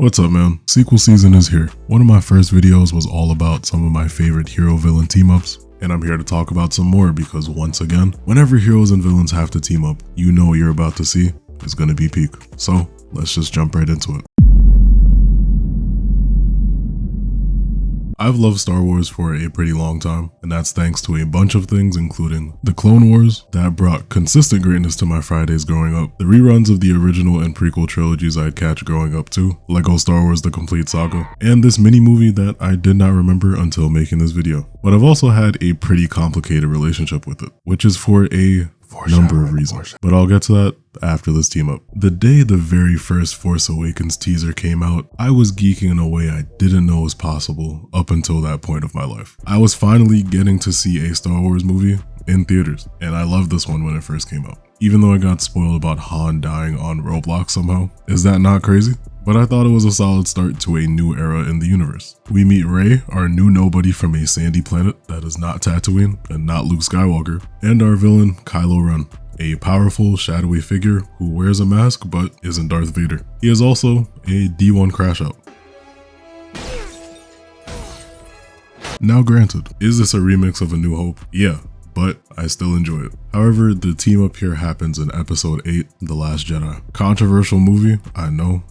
What's up, man? Sequel season is here. One of my first videos was all about some of my favorite hero-villain team-ups, and I'm here to talk about some more because once again, whenever heroes and villains have to team up, you know what you're about to see is gonna be peak. So let's just jump right into it. I've loved Star Wars for a pretty long time, and that's thanks to a bunch of things, including the Clone Wars that brought consistent greatness to my Fridays growing up, the reruns of the original and prequel trilogies I'd catch growing up too, Lego Star Wars The Complete Saga, and this mini movie that I did not remember until making this video. But I've also had a pretty complicated relationship with it, which is for a number of reasons, but I'll get to that after this team up. The day the very first Force Awakens teaser came out, I was geeking in a way I didn't know was possible up until that point of my life. I was finally getting to see a Star Wars movie in theaters, and I loved this one when it first came out. Even though I got spoiled about Han dying on Roblox somehow. Is that not crazy? But I thought it was a solid start to a new era in the universe. We meet Rey, our new nobody from a sandy planet that is not Tatooine and not Luke Skywalker, and our villain, Kylo Ren, a powerful, shadowy figure who wears a mask but isn't Darth Vader. He is also a D1 crash out. Now granted, is this a remix of A New Hope? Yeah, but I still enjoy it. However, the team up here happens in episode 8, The Last Jedi. Controversial movie, I know,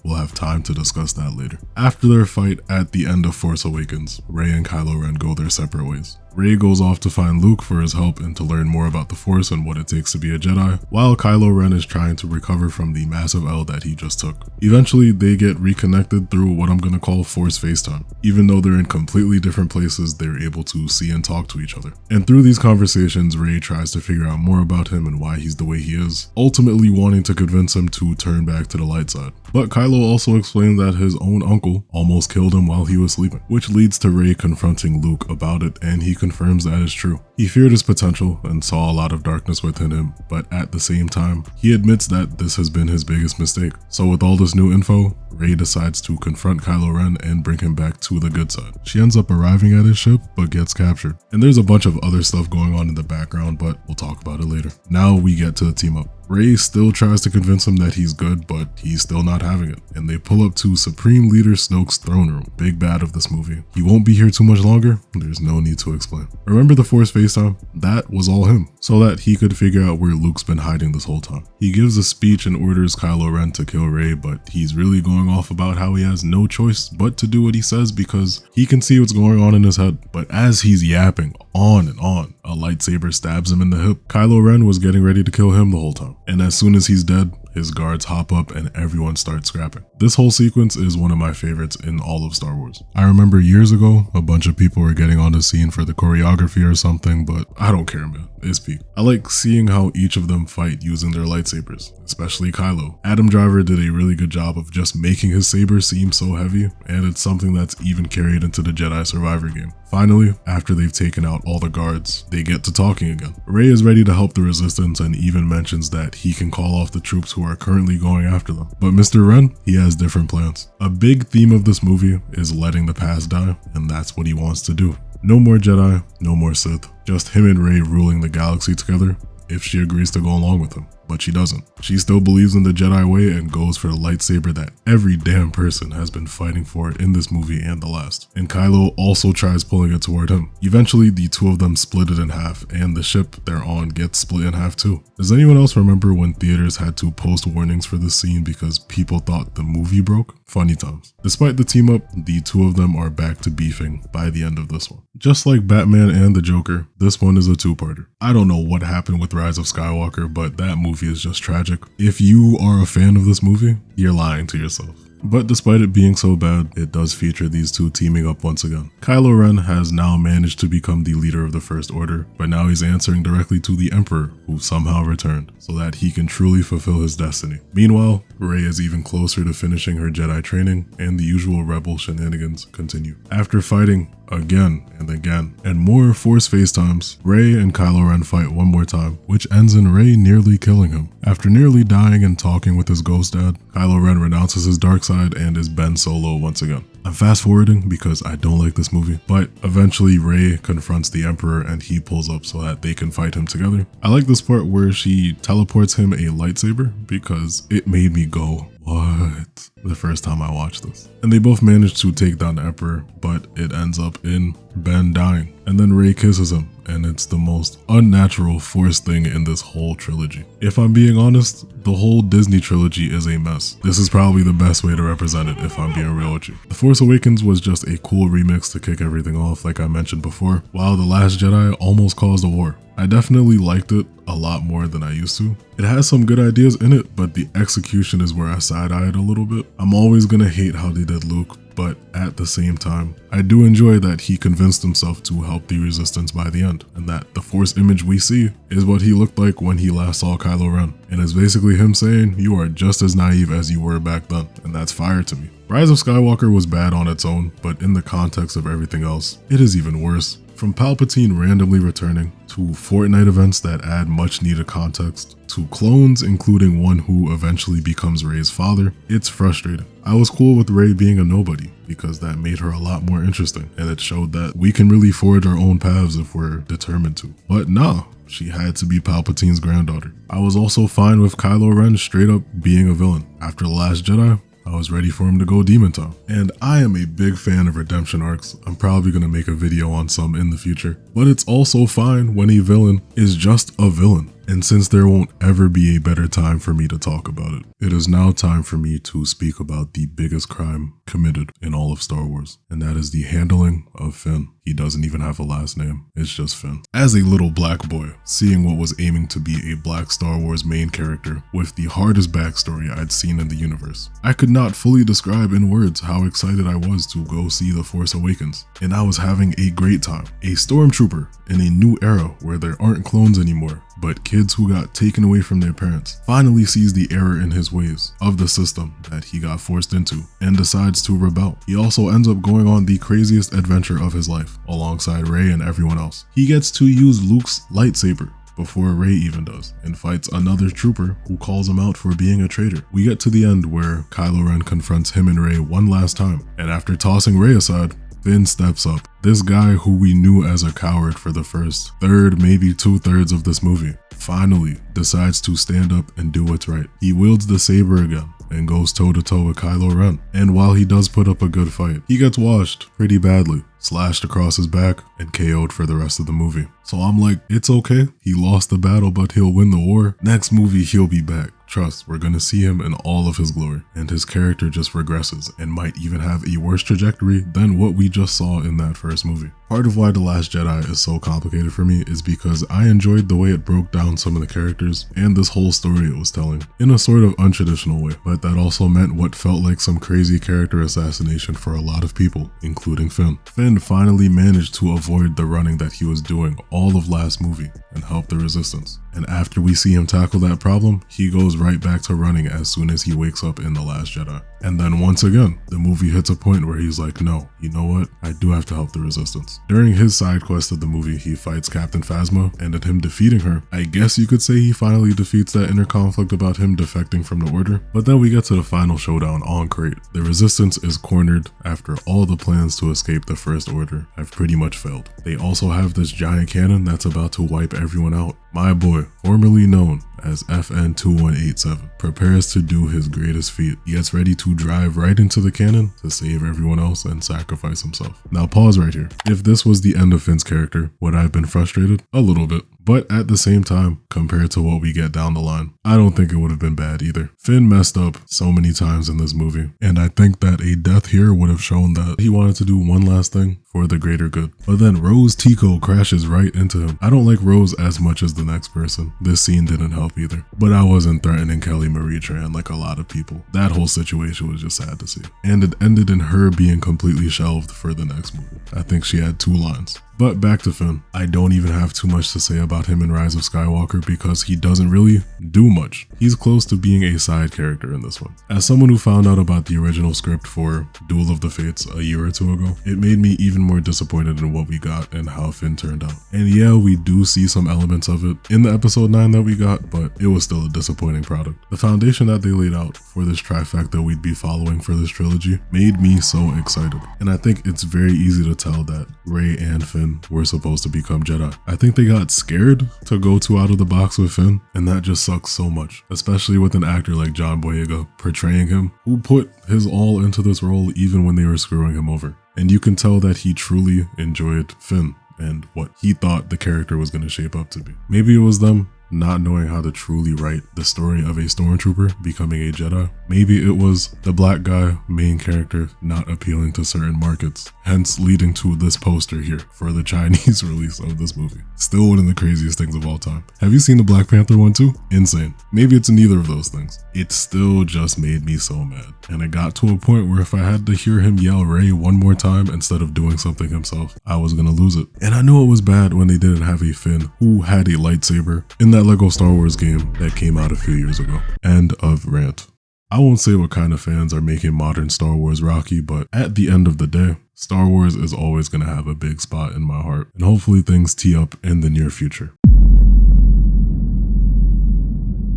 we'll have time to discuss that later. After their fight at the end of Force Awakens, Rey and Kylo Ren go their separate ways. Rey goes off to find Luke for his help and to learn more about the Force and what it takes to be a Jedi, while Kylo Ren is trying to recover from the massive L that he just took. Eventually, they get reconnected through what I'm gonna call Force FaceTime. Even though they're in completely different places, they're able to see and talk to each other. And through these conversations, Rey tries to figure out more about him and why he's the way he is, ultimately wanting to convince him to turn back to the light side. But Kylo also explained that his own uncle almost killed him while he was sleeping, which leads to Rey confronting Luke about it, and he confirms that is true. He feared his potential and saw a lot of darkness within him, but at the same time, he admits that this has been his biggest mistake. So with all this new info, Rey decides to confront Kylo Ren and bring him back to the good side. She ends up arriving at his ship, but gets captured. And there's a bunch of other stuff going on in the background, but we'll talk about it later. Now we get to the team up. Rey still tries to convince him that he's good, but he's still not having it. And they pull up to Supreme Leader Snoke's throne room, big bad of this movie. He won't be here too much longer, there's no need to explain. Remember the Force FaceTime? That was all him, so that he could figure out where Luke's been hiding this whole time. He gives a speech and orders Kylo Ren to kill Rey, but he's really going off about how he has no choice but to do what he says because he can see what's going on in his head. But as he's yapping on and on, a lightsaber stabs him in the hip. Kylo Ren was getting ready to kill him the whole time. And as soon as he's dead, his guards hop up and everyone starts scrapping. This whole sequence is one of my favorites in all of Star Wars. I remember years ago, a bunch of people were getting on the scene for the choreography or something, but I don't care, man. It's peak. I like seeing how each of them fight using their lightsabers, especially Kylo. Adam Driver did a really good job of just making his saber seem so heavy, and it's something that's even carried into the Jedi Survivor game. Finally, after they've taken out all the guards, they get to talking again. Rey is ready to help the Resistance and even mentions that he can call off the troops who are currently going after them. But Mr. Ren, he has different plans. A big theme of this movie is letting the past die, and that's what he wants to do. No more Jedi, no more Sith. Just him and Rey ruling the galaxy together if she agrees to go along with him. But she doesn't. She still believes in the Jedi way and goes for the lightsaber that every damn person has been fighting for in this movie and the last. And Kylo also tries pulling it toward him. Eventually, the two of them split it in half, and the ship they're on gets split in half too. Does anyone else remember when theaters had to post warnings for this scene because people thought the movie broke? Funny times. Despite the team up, the two of them are back to beefing by the end of this one. Just like Batman and the Joker, this one is a two-parter. I don't know what happened with Rise of Skywalker, but that movie is just tragic. If you are a fan of this movie, you're lying to yourself. But despite it being so bad, it does feature these two teaming up once again. Kylo Ren has now managed to become the leader of the First Order, but now he's answering directly to the Emperor, who somehow returned, so that he can truly fulfill his destiny. Meanwhile, Rey is even closer to finishing her Jedi training, and the usual rebel shenanigans continue. After fighting again and again, and more Force FaceTimes, Rey and Kylo Ren fight one more time, which ends in Rey nearly killing him. After nearly dying and talking with his ghost dad, Kylo Ren renounces his dark side and is Ben Solo once again. I'm fast forwarding because I don't like this movie, but eventually Rey confronts the Emperor and he pulls up so that they can fight him together. I like this part where she teleports him a lightsaber because it made me go, what? The first time I watched this. And they both manage to take down the Emperor, but it ends up in Ben dying. And then Rey kisses him, and it's the most unnatural forced thing in this whole trilogy. If I'm being honest, the whole Disney trilogy is a mess. This is probably the best way to represent it if I'm being real with you. The Force Awakens was just a cool remix to kick everything off like I mentioned before, while The Last Jedi almost caused a war. I definitely liked it a lot more than I used to. It has some good ideas in it, but the execution is where I side-eyed a little bit. I'm always gonna hate how they did Luke, but at the same time, I do enjoy that he convinced himself to help the Resistance by the end, and that the Force image we see is what he looked like when he last saw Kylo Ren. And it's basically him saying, you are just as naive as you were back then, and that's fire to me. Rise of Skywalker was bad on its own, but in the context of everything else, it is even worse. From Palpatine randomly returning, to Fortnite events that add much needed context, to clones including one who eventually becomes Rey's father, it's frustrating. I was cool with Rey being a nobody because that made her a lot more interesting, and it showed that we can really forge our own paths if we're determined to. But nah, she had to be Palpatine's granddaughter. I was also fine with Kylo Ren straight up being a villain. After The Last Jedi, I was ready for him to go Demon Time. And I am a big fan of redemption arcs. I'm probably going to make a video on some in the future. But it's also fine when a villain is just a villain. And since there won't ever be a better time for me to talk about it, it is now time for me to speak about the biggest crime committed in all of Star Wars, and that is the handling of Finn. He doesn't even have a last name, it's just Finn. As a little black boy, seeing what was aiming to be a black Star Wars main character with the hardest backstory I'd seen in the universe, I could not fully describe in words how excited I was to go see The Force Awakens, and I was having a great time. A stormtrooper in a new era where there aren't clones anymore, but kids who got taken away from their parents, finally sees the error in his ways of the system that he got forced into and decides to rebel. He also ends up going on the craziest adventure of his life alongside Rey and everyone else. He gets to use Luke's lightsaber before Rey even does, and fights another trooper who calls him out for being a traitor. We get to the end where Kylo Ren confronts him and Rey one last time, and after tossing Rey aside, Finn steps up. This guy who we knew as a coward for the first third, maybe 2/3 of this movie, finally decides to stand up and do what's right. He wields the saber again and goes toe-to-toe with Kylo Ren. And while he does put up a good fight, he gets washed pretty badly, slashed across his back, and KO'd for the rest of the movie. So I'm like, it's okay. He lost the battle, but he'll win the war. Next movie, he'll be back. Trust, we're gonna see him in all of his glory, and his character just regresses and might even have a worse trajectory than what we just saw in that first movie. Part of why The Last Jedi is so complicated for me is because I enjoyed the way it broke down some of the characters and this whole story it was telling in a sort of untraditional way, but that also meant what felt like some crazy character assassination for a lot of people, including Finn. Finn finally managed to avoid the running that he was doing all of last movie and help the Resistance. And after we see him tackle that problem, he goes right back to running as soon as he wakes up in The Last Jedi. And then once again, the movie hits a point where he's like, no, you know what? I do have to help the Resistance. During his side quest of the movie, he fights Captain Phasma, and in him defeating her, I guess you could say he finally defeats that inner conflict about him defecting from the Order. But then we get to the final showdown on Crait. The Resistance is cornered after all the plans to escape the First Order have pretty much failed. They also have this giant cannon that's about to wipe everyone out. My boy, formerly known as FN2187, prepares to do his greatest feat. He gets ready to drive right into the cannon to save everyone else and sacrifice himself. Now pause right here. If this was the end of Finn's character, would I have been frustrated? A little bit. But at the same time, compared to what we get down the line, I don't think it would have been bad either. Finn messed up so many times in this movie, and I think that a death here would have shown that he wanted to do one last thing for the greater good. But then Rose Tico crashes right into him. I don't like Rose as much as the next person. This scene didn't help either. But I wasn't threatening Kelly Marie Tran like a lot of people. That whole situation was just sad to see. And it ended in her being completely shelved for the next movie. I think she had 2 lines. But back to Finn. I don't even have too much to say about him in Rise of Skywalker because he doesn't really do much. He's close to being a side character in this one. As someone who found out about the original script for Duel of the Fates a year or two ago, it made me even more disappointed in what we got and how Finn turned out. And yeah, we do see some elements of it in the episode 9 that we got, but it was still a disappointing product. The foundation that they laid out for this trifecta we'd be following for this trilogy made me so excited. And I think it's very easy to tell that Rey and Finn were supposed to become Jedi. I think they got scared to go too out of the box with Finn, and that just sucks so much, especially with an actor like John Boyega portraying him, who put his all into this role even when they were screwing him over. And you can tell that he truly enjoyed Finn and what he thought the character was going to shape up to be. Maybe it was them not knowing how to truly write the story of a stormtrooper becoming a Jedi. Maybe it was the black guy main character not appealing to certain markets, hence leading to this poster here for the Chinese release of this movie. Still one of the craziest things of all time. Have you seen the Black Panther one too? Insane. Maybe it's neither of those things. It still just made me so mad. And it got to a point where if I had to hear him yell Rey one more time instead of doing something himself, I was gonna lose it. And I knew it was bad when they didn't have a Finn who had a lightsaber in that Lego Star Wars game that came out a few years ago. End of rant. I won't say what kind of fans are making modern Star Wars rocky, but at the end of the day, Star Wars is always going to have a big spot in my heart, and hopefully things tee up in the near future.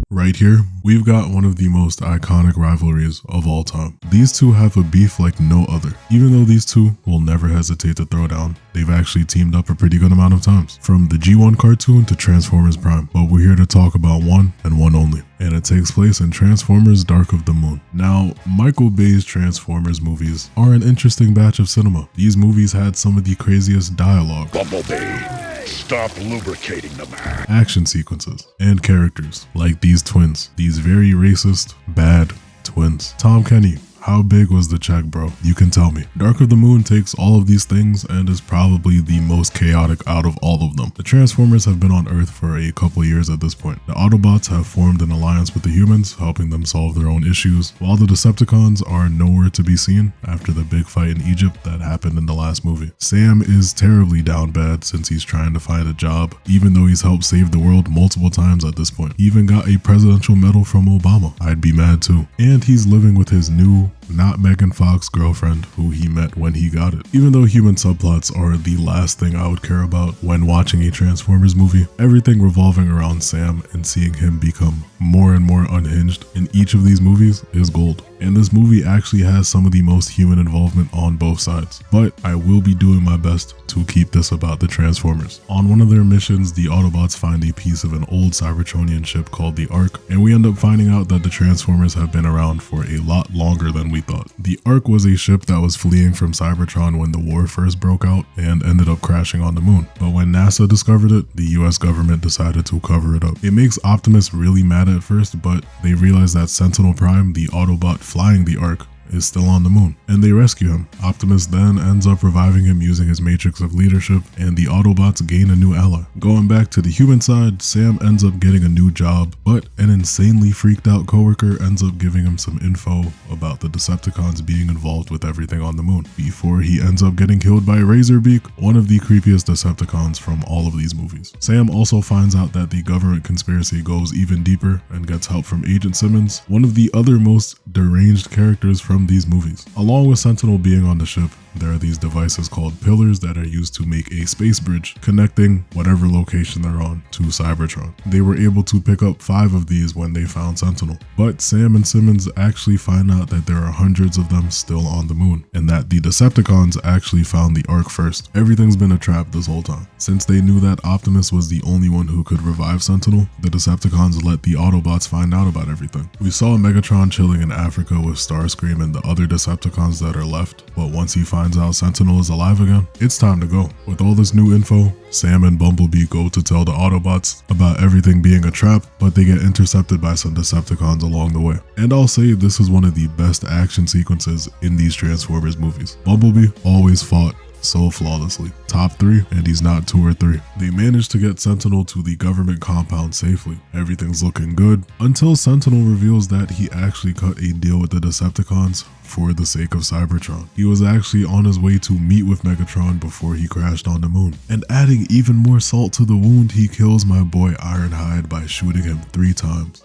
Right here, we've got one of the most iconic rivalries of all time. These two have a beef like no other. Even though these two will never hesitate to throw down, they've actually teamed up a pretty good amount of times. From the G1 cartoon to Transformers Prime, but we're here to talk about one and one only. And it takes place in Transformers Dark of the Moon. Now, Michael Bay's Transformers movies are an interesting batch of cinema. These movies had some of the craziest dialogue, Bumblebee, stop lubricating the man, action sequences, and characters like these twins. These very racist, bad twins. Tom Kenny, how big was the check, bro? You can tell me. Dark of the Moon takes all of these things and is probably the most chaotic out of all of them. The Transformers have been on Earth for a couple years at this point. The Autobots have formed an alliance with the humans, helping them solve their own issues, while the Decepticons are nowhere to be seen after the big fight in Egypt that happened in the last movie. Sam is terribly down bad since he's trying to find a job, even though he's helped save the world multiple times at this point. He even got a presidential medal from Obama. I'd be mad too. And he's living with his new, not Megan Fox girlfriend who he met when he got it. Even though human subplots are the last thing I would care about when watching a Transformers movie, everything revolving around Sam and seeing him become more and more unhinged in each of these movies is gold. And this movie actually has some of the most human involvement on both sides. But I will be doing my best to keep this about the Transformers. On one of their missions, the Autobots find a piece of an old Cybertronian ship called the Ark, and we end up finding out that the Transformers have been around for a lot longer than we thought. The Ark was a ship that was fleeing from Cybertron when the war first broke out and ended up crashing on the moon. But when NASA discovered it, the US government decided to cover it up. It makes Optimus really mad at first, but they realize that Sentinel Prime, the Autobot flying the Ark, is still on the moon, and they rescue him. Optimus then ends up reviving him using his matrix of leadership, and the Autobots gain a new ally. Going back to the human side, Sam ends up getting a new job, but an insanely freaked out coworker ends up giving him some info about the Decepticons being involved with everything on the moon, before he ends up getting killed by Razorbeak, one of the creepiest Decepticons from all of these movies. Sam also finds out that the government conspiracy goes even deeper and gets help from Agent Simmons, one of the other most deranged characters from these movies. Along with Sentinel being on the ship, there are these devices called pillars that are used to make a space bridge connecting whatever location they're on to Cybertron. They were able to pick up 5 of these when they found Sentinel, but Sam and Simmons actually find out that there are hundreds of them still on the moon, and that the Decepticons actually found the Ark first. Everything's been a trap this whole time. Since they knew that Optimus was the only one who could revive Sentinel, the Decepticons let the Autobots find out about everything. We saw Megatron chilling in Africa with Starscream and the other Decepticons that are left, but once he finds out Sentinel is alive again, it's time to go. With all this new info, Sam and Bumblebee go to tell the Autobots about everything being a trap, but they get intercepted by some Decepticons along the way. And I'll say this is one of the best action sequences in these Transformers movies. Bumblebee always fought so flawlessly. Top 3, and he's not 2 or 3. They managed to get Sentinel to the government compound safely. Everything's looking good until Sentinel reveals that he actually cut a deal with the Decepticons for the sake of Cybertron. He was actually on his way to meet with Megatron before he crashed on the moon. And adding even more salt to the wound, he kills my boy Ironhide by shooting him 3 times.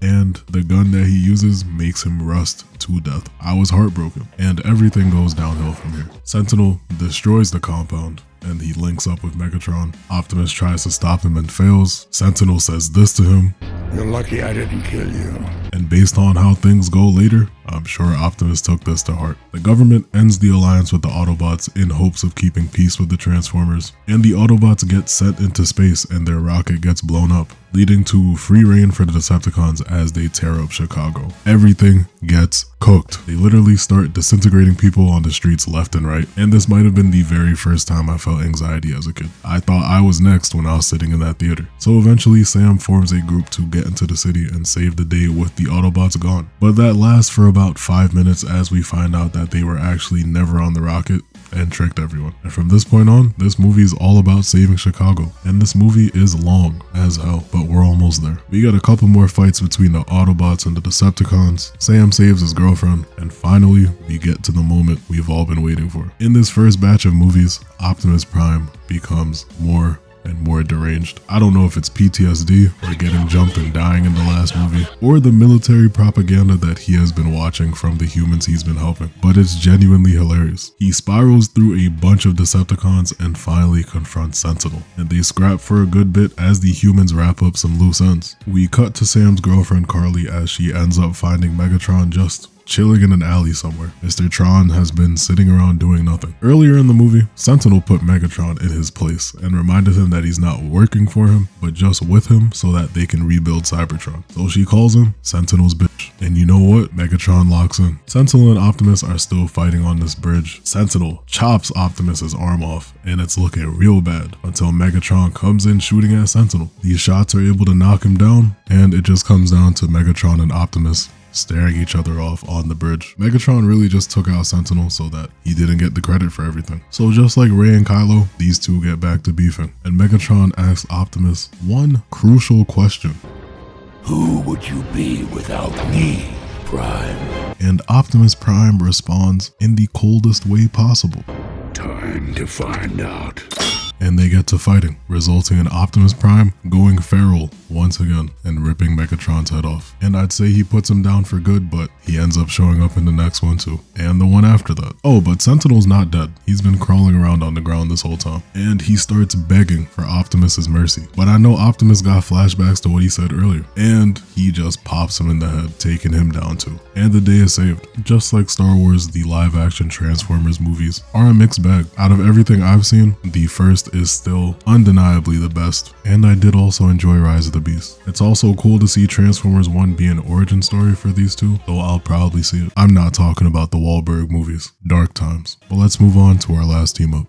And the gun that he uses makes him rust to death. I was heartbroken, and everything goes downhill from here. Sentinel destroys the compound, and he links up with Megatron. Optimus tries to stop him and fails. Sentinel says this to him: "You're lucky I didn't kill you." And based on how things go later, I'm sure Optimus took this to heart. The government ends the alliance with the Autobots in hopes of keeping peace with the Transformers, and the Autobots get sent into space and their rocket gets blown up, leading to free reign for the Decepticons as they tear up Chicago. Everything gets cooked. They literally start disintegrating people on the streets left and right, and this might have been the very first time I felt anxiety as a kid. I thought I was next when I was sitting in that theater. So eventually Sam forms a group to get into the city and save the day with the Autobots gone. But that lasts for about 5 minutes as we find out that they were actually never on the rocket and tricked everyone. And from this point on, this movie is all about saving Chicago. And this movie is long as hell, but we're almost there. We got a couple more fights between the Autobots and the Decepticons. Sam saves his girlfriend, and finally, we get to the moment we've all been waiting for. In this first batch of movies, Optimus Prime becomes more and more deranged. I don't know if it's PTSD or getting jumped and dying in the last movie, or the military propaganda that he has been watching from the humans he's been helping, but it's genuinely hilarious. He spirals through a bunch of Decepticons and finally confronts Sentinel, and they scrap for a good bit as the humans wrap up some loose ends. We cut to Sam's girlfriend Carly as she ends up finding Megatron just chilling in an alley somewhere. Mr. Tron has been sitting around doing nothing. Earlier in the movie, Sentinel put Megatron in his place and reminded him that he's not working for him, but just with him so that they can rebuild Cybertron. So she calls him Sentinel's bitch. And you know what? Megatron locks in. Sentinel and Optimus are still fighting on this bridge. Sentinel chops Optimus's arm off, and it's looking real bad until Megatron comes in shooting at Sentinel. These shots are able to knock him down, and it just comes down to Megatron and Optimus staring each other off on the bridge. Megatron really just took out Sentinel so that he didn't get the credit for everything. So just like Rey and Kylo, these two get back to beefing. And Megatron asks Optimus one crucial question: "Who would you be without me, Prime?" And Optimus Prime responds in the coldest way possible: "Time to find out." And they get to fighting, resulting in Optimus Prime going feral once again and ripping Megatron's head off. And I'd say he puts him down for good, but he ends up showing up in the next one too, and the one after that. Oh, but Sentinel's not dead. He's been crawling around on the ground this whole time, and he starts begging for Optimus's mercy. But I know Optimus got flashbacks to what he said earlier, and he just pops him in the head, taking him down too. And the day is saved. Just like Star Wars, the live-action Transformers movies are a mixed bag. Out of everything I've seen, the first is still undeniably the best, and I did also enjoy Rise of the Beast. It's also cool to see Transformers 1 be an origin story for these two, though I'll probably see it. I'm not talking about the Wahlberg movies, dark times. But let's move on to our last team up.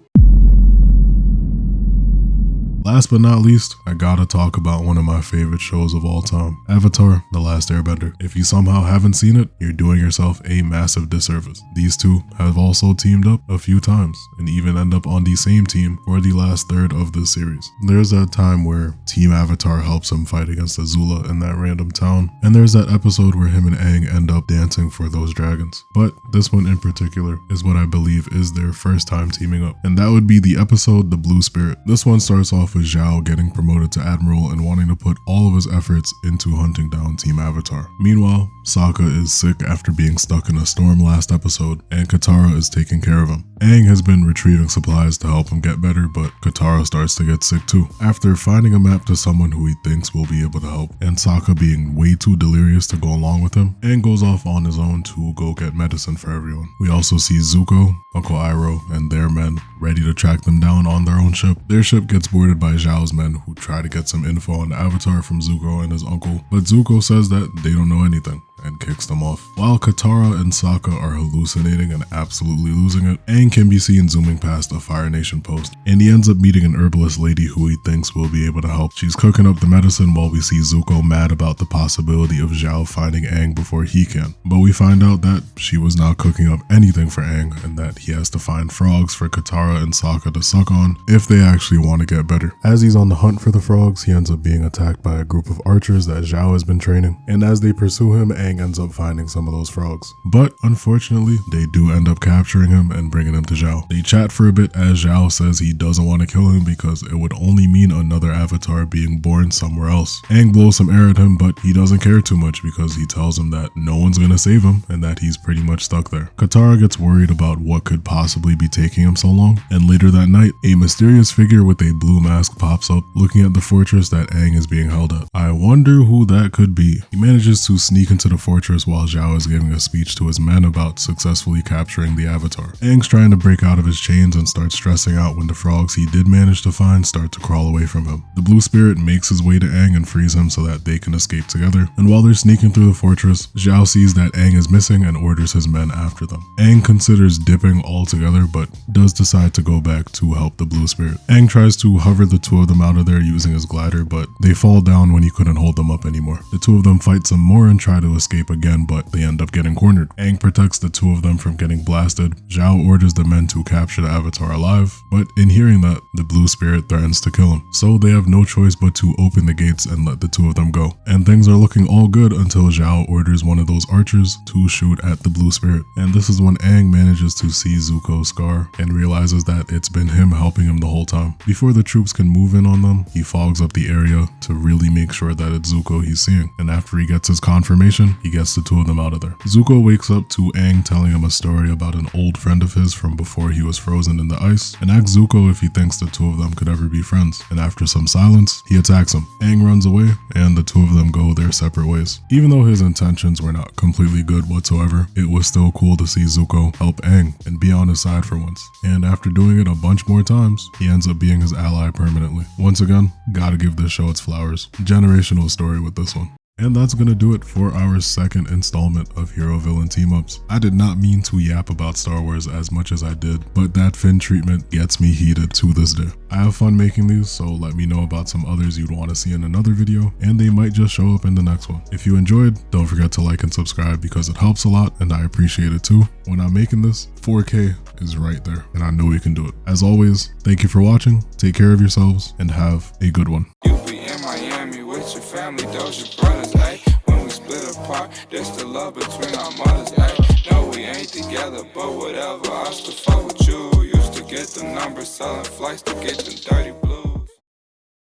Last but not least, I gotta talk about one of my favorite shows of all time, Avatar: The Last Airbender. If you somehow haven't seen it, you're doing yourself a massive disservice. These two have also teamed up a few times and even end up on the same team for the last third of this series. There's that time where Team Avatar helps him fight against Azula in that random town, and there's that episode where him and Aang end up dancing for those dragons. But this one in particular is what I believe is their first time teaming up, and that would be the episode The Blue Spirit. This one starts off with Zhao getting promoted to Admiral and wanting to put all of his efforts into hunting down Team Avatar. Meanwhile, Sokka is sick after being stuck in a storm last episode, and Katara is taking care of him. Aang has been retrieving supplies to help him get better, but Katara starts to get sick too. After finding a map to someone who he thinks will be able to help, and Sokka being way too delirious to go along with him, Aang goes off on his own to go get medicine for everyone. We also see Zuko, Uncle Iroh, and their men ready to track them down on their own ship. Their ship gets boarded by Zhao's men, who try to get some info on Avatar from Zuko and his uncle, but Zuko says that they don't know anything and kicks them off. While Katara and Sokka are hallucinating and absolutely losing it, Aang can be seen zooming past a Fire Nation post, and he ends up meeting an herbalist lady who he thinks will be able to help. She's cooking up the medicine while we see Zuko mad about the possibility of Zhao finding Aang before he can. But we find out that she was not cooking up anything for Aang, and that he has to find frogs for Katara and Sokka to suck on if they actually want to get better. As he's on the hunt for the frogs, he ends up being attacked by a group of archers that Zhao has been training, and as they pursue him, Aang ends up finding some of those frogs. But unfortunately, they do end up capturing him and bringing him to Zhao. They chat for a bit as Zhao says he doesn't want to kill him because it would only mean another avatar being born somewhere else. Aang blows some air at him, but he doesn't care too much because he tells him that no one's gonna save him and that he's pretty much stuck there. Katara gets worried about what could possibly be taking him so long, and later that night, a mysterious figure with a blue mask pops up looking at the fortress that Aang is being held at. I wonder who that could be. He manages to sneak into the fortress while Zhao is giving a speech to his men about successfully capturing the avatar. Aang's trying to break out of his chains and starts stressing out when the frogs he did manage to find start to crawl away from him. The blue spirit makes his way to Aang and frees him so that they can escape together, and while they're sneaking through the fortress, Zhao sees that Aang is missing and orders his men after them. Aang considers dipping altogether but does decide to go back to help the blue spirit. Aang tries to hover the two of them out of there using his glider, but they fall down when he couldn't hold them up anymore. The two of them fight some more and try to escape again, but they end up getting cornered. Aang protects the two of them from getting blasted. Zhao orders the men to capture the avatar alive, but in hearing that, the blue spirit threatens to kill him. So they have no choice but to open the gates and let the two of them go. And things are looking all good until Zhao orders one of those archers to shoot at the blue spirit. And this is when Aang manages to see Zuko's scar and realizes that it's been him helping him the whole time. Before the troops can move in on them, he fogs up the area to really make sure that it's Zuko he's seeing. And after he gets his confirmation, he gets the two of them out of there. Zuko wakes up to Aang telling him a story about an old friend of his from before he was frozen in the ice, and asks Zuko if he thinks the two of them could ever be friends. And after some silence, he attacks him. Aang runs away, and the two of them go their separate ways. Even though his intentions were not completely good whatsoever, it was still cool to see Zuko help Aang and be on his side for once. And after doing it a bunch more times, he ends up being his ally permanently. Once again, gotta give this show its flowers. Generational story with this one. And that's gonna do it for our second installment of Hero Villain Team Ups. I did not mean to yap about Star Wars as much as I did, but that Finn treatment gets me heated to this day. I have fun making these, so let me know about some others you'd want to see in another video, and they might just show up in the next one. If you enjoyed, don't forget to like and subscribe because it helps a lot and I appreciate it too. When I'm making this, 4K is right there, and I know we can do it. As always, thank you for watching, take care of yourselves, and have a good one. You be in Miami with your family, those your brothers, ayy. When we split apart, there's the love between our mothers, ayy. No, we ain't together, but whatever, I still fuck with you. Used to get the numbers, selling flights to get them dirty blues.